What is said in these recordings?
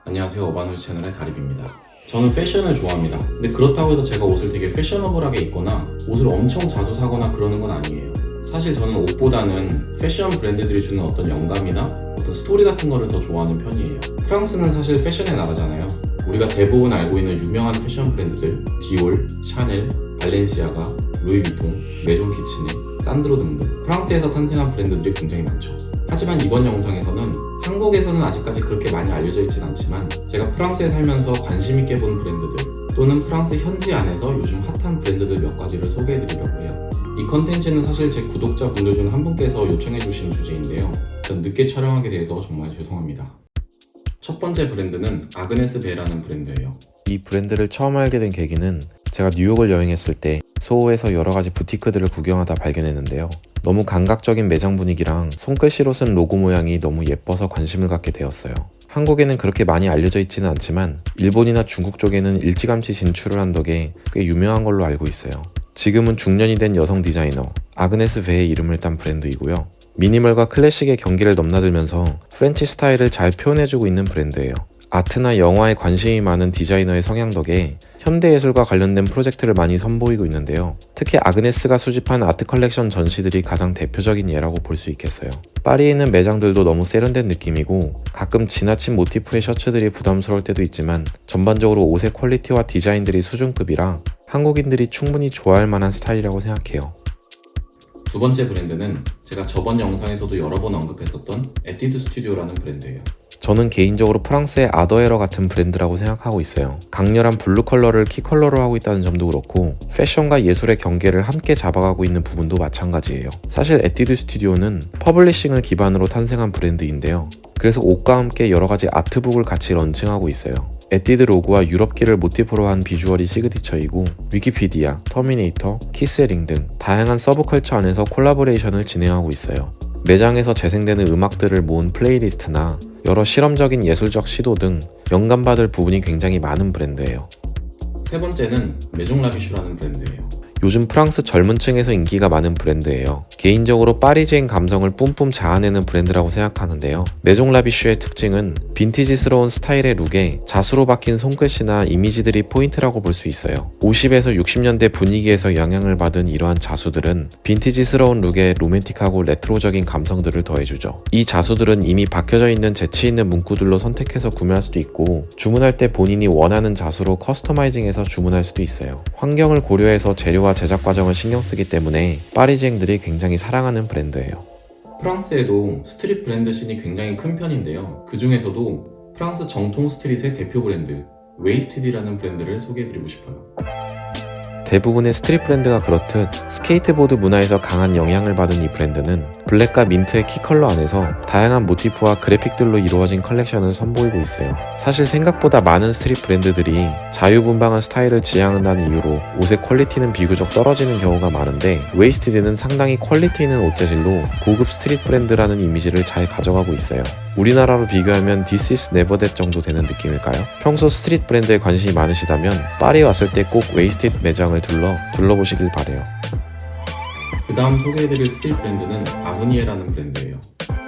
안녕하세요. 어반우즈 채널의 다립입니다. 저는 패션을 좋아합니다. 근데 그렇다고 해서 제가 옷을 되게 패셔너블하게 입거나 옷을 엄청 자주 사거나 그러는 건 아니에요. 사실 저는 옷보다는 패션 브랜드들이 주는 어떤 영감이나 어떤 스토리 같은 거를 더 좋아하는 편이에요. 프랑스는 사실 패션의 나라잖아요. 우리가 대부분 알고 있는 유명한 패션 브랜드들 디올, 샤넬, 발렌시아가, 루이비통, 메종 키치네, 산드로 등등 프랑스에서 탄생한 브랜드들이 굉장히 많죠. 하지만 이번 영상에서는 한국에서는 아직까지 그렇게 많이 알려져 있진 않지만 제가 프랑스에 살면서 관심 있게 본 브랜드들 또는 프랑스 현지 안에서 요즘 핫한 브랜드들 몇 가지를 소개해드리려고 해요. 이 컨텐츠는 사실 제 구독자분들 중 한 분께서 요청해주신 주제인데요. 전 늦게 촬영하게 돼서 정말 죄송합니다. 첫 번째 브랜드는 아그네스 베라는 브랜드예요. 이 브랜드를 처음 알게 된 계기는 제가 뉴욕을 여행했을 때 소호에서 여러가지 부티크들을 구경하다 발견했는데요. 너무 감각적인 매장 분위기랑 손글씨로 쓴 로고 모양이 너무 예뻐서 관심을 갖게 되었어요. 한국에는 그렇게 많이 알려져 있지는 않지만 일본이나 중국 쪽에는 일찌감치 진출을 한 덕에 꽤 유명한 걸로 알고 있어요. 지금은 중년이 된 여성 디자이너 아그네스 베의 이름을 딴 브랜드이고요. 미니멀과 클래식의 경계를 넘나들면서 프렌치 스타일을 잘 표현해주고 있는 브랜드예요. 아트나 영화에 관심이 많은 디자이너의 성향 덕에 현대예술과 관련된 프로젝트를 많이 선보이고 있는데요. 특히 아그네스가 수집한 아트 컬렉션 전시들이 가장 대표적인 예라고 볼 수 있겠어요. 파리에 있는 매장들도 너무 세련된 느낌이고 가끔 지나친 모티프의 셔츠들이 부담스러울 때도 있지만 전반적으로 옷의 퀄리티와 디자인들이 수준급이라 한국인들이 충분히 좋아할 만한 스타일이라고 생각해요. 두 번째 브랜드는 제가 저번 영상에서도 여러 번 언급했었던 에뛰드 스튜디오라는 브랜드예요. 저는 개인적으로 프랑스의 아더에러 같은 브랜드라고 생각하고 있어요. 강렬한 블루 컬러를 키 컬러로 하고 있다는 점도 그렇고 패션과 예술의 경계를 함께 잡아가고 있는 부분도 마찬가지예요. 사실 에뛰드 스튜디오는 퍼블리싱을 기반으로 탄생한 브랜드인데요. 그래서 옷과 함께 여러가지 아트북을 같이 런칭하고 있어요. 에뛰드 로고와 유럽기를 모티프로 한 비주얼이 시그니처이고 위키피디아, 터미네이터, 키스링 등 다양한 서브컬처 안에서 콜라보레이션을 진행하고 있어요. 매장에서 재생되는 음악들을 모은 플레이리스트나 여러 실험적인 예술적 시도 등 영감받을 부분이 굉장히 많은 브랜드예요. 세 번째는 메종 라비슈라는 브랜드예요. 요즘 프랑스 젊은 층에서 인기가 많은 브랜드예요. 개인적으로 파리지행 감성을 뿜뿜 자아내는 브랜드라고 생각하는데요. 메종 라비슈의 특징은 빈티지스러운 스타일의 룩에 자수로 박힌 손글씨나 이미지들이 포인트라고 볼 수 있어요. 50에서 60년대 분위기에서 영향을 받은 이러한 자수들은 빈티지스러운 룩에 로맨틱하고 레트로적인 감성들을 더해주죠. 이 자수들은 이미 박혀져 있는 재치있는 문구들로 선택해서 구매할 수도 있고 주문할 때 본인이 원하는 자수로 커스터마이징해서 주문할 수도 있어요. 환경을 고려해서 재료와 제작 과정을 신경 쓰기 때문에 파리지행들이 굉장히 사랑하는 브랜드예요. 프랑스에도 스트릿 브랜드 씬이 굉장히 큰 편인데요. 그 중에서도 프랑스 정통 스트릿의 대표 브랜드 웨이스티드라는 브랜드를 소개해드리고 싶어요. 대부분의 스트릿 브랜드가 그렇듯 스케이트보드 문화에서 강한 영향을 받은 이 브랜드는 블랙과 민트의 키 컬러 안에서 다양한 모티프와 그래픽들로 이루어진 컬렉션을 선보이고 있어요. 사실 생각보다 많은 스트릿 브랜드들이 자유분방한 스타일을 지향한다는 이유로 옷의 퀄리티는 비교적 떨어지는 경우가 많은데 웨이스티드는 상당히 퀄리티 있는 옷 재질로 고급 스트릿 브랜드라는 이미지를 잘 가져가고 있어요. 우리나라로 비교하면 This is never that 정도 되는 느낌일까요? 평소 스트릿 브랜드에 관심이 많으시다면 파리 왔을 때 꼭 웨이스티드 매장을 둘러보시길 바래요. 그 다음 소개해드릴 스트릿 브랜드는 아브니에라는 브랜드예요.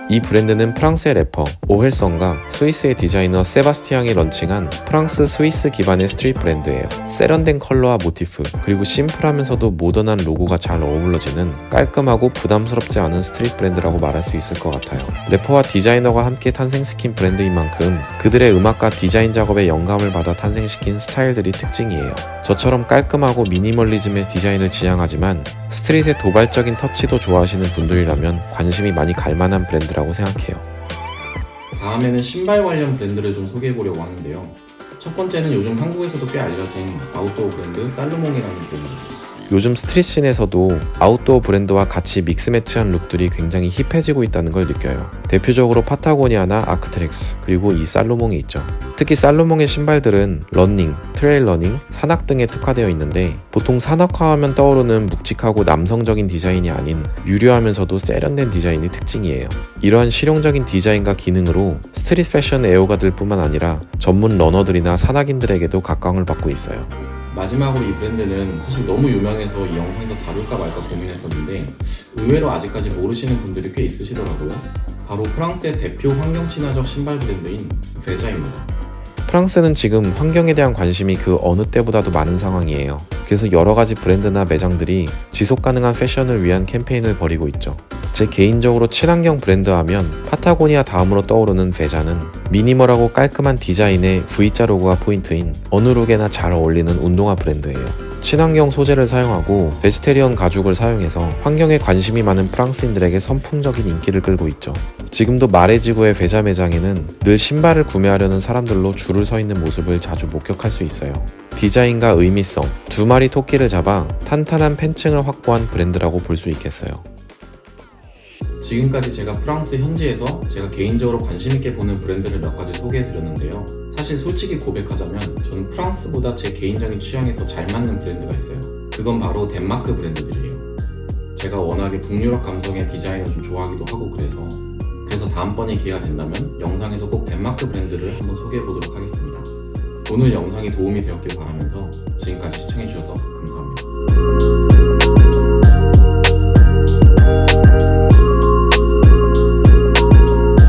이 브랜드는 프랑스의 래퍼 오헬성과 스위스의 디자이너 세바스티앙이 런칭한 프랑스 스위스 기반의 스트릿 브랜드예요. 세련된 컬러와 모티프 그리고 심플하면서도 모던한 로고가 잘 어우러지는 깔끔하고 부담스럽지 않은 스트릿 브랜드라고 말할 수 있을 것 같아요. 래퍼와 디자이너가 함께 탄생시킨 브랜드인 만큼 그들의 음악과 디자인 작업에 영감을 받아 탄생시킨 스타일들이 특징이에요. 저처럼 깔끔하고 미니멀리즘의 디자인을 지향하지만 스트릿의 도발적인 터치도 좋아하시는 분들이라면 관심이 많이 갈만한 브랜드라고 생각해요. 다음에는 신발 관련 브랜드를 좀 소개해보려고 하는데요. 첫 번째는 요즘 한국에서도 꽤 알려진 아웃도어 브랜드 살루몽이라는 브랜드입니다. 요즘 스트릿 씬에서도 아웃도어 브랜드와 같이 믹스매치한 룩들이 굉장히 힙해지고 있다는 걸 느껴요. 대표적으로 파타고니아나 아크트렉스 그리고 이 살루몽이 있죠. 특히 살루몽의 신발들은 러닝, 트레일 러닝, 산악 등에 특화되어 있는데 보통 산악화하면 떠오르는 묵직하고 남성적인 디자인이 아닌 유려하면서도 세련된 디자인이 특징이에요. 이러한 실용적인 디자인과 기능으로 스트릿 패션 애호가들 뿐만 아니라 전문 러너들이나 산악인들에게도 각광을 받고 있어요. 마지막으로 이 브랜드는 사실 너무 유명해서 이 영상에서 다룰까 말까 고민했었는데 의외로 아직까지 모르시는 분들이 꽤 있으시더라고요. 바로 프랑스의 대표 환경 친화적 신발 브랜드인 베자입니다. 프랑스는 지금 환경에 대한 관심이 그 어느 때보다도 많은 상황이에요. 그래서 여러 가지 브랜드나 매장들이 지속 가능한 패션을 위한 캠페인을 벌이고 있죠. 제 개인적으로 친환경 브랜드 하면 파타고니아 다음으로 떠오르는 베자는 미니멀하고 깔끔한 디자인의 V자 로고가 포인트인 어느 룩에나 잘 어울리는 운동화 브랜드예요. 친환경 소재를 사용하고 베지테리언 가죽을 사용해서 환경에 관심이 많은 프랑스인들에게 선풍적인 인기를 끌고 있죠. 지금도 마레지구의 베자 매장에는 늘 신발을 구매하려는 사람들로 줄을 서 있는 모습을 자주 목격할 수 있어요. 디자인과 의미성, 두 마리 토끼를 잡아 탄탄한 팬층을 확보한 브랜드라고 볼 수 있겠어요. 지금까지 제가 프랑스 현지에서 제가 개인적으로 관심있게 보는 브랜드를 몇 가지 소개해드렸는데요. 사실 솔직히 고백하자면 저는 프랑스보다 제 개인적인 취향에 더 잘 맞는 브랜드가 있어요. 그건 바로 덴마크 브랜드들이에요. 제가 워낙에 북유럽 감성의 디자인을 좀 좋아하기도 하고 그래서 다음번에 기회가 된다면 영상에서 꼭 덴마크 브랜드를 한번 소개해보도록 하겠습니다. 오늘 영상이 도움이 되었길 바라면서 지금까지 시청해주셔서 감사합니다.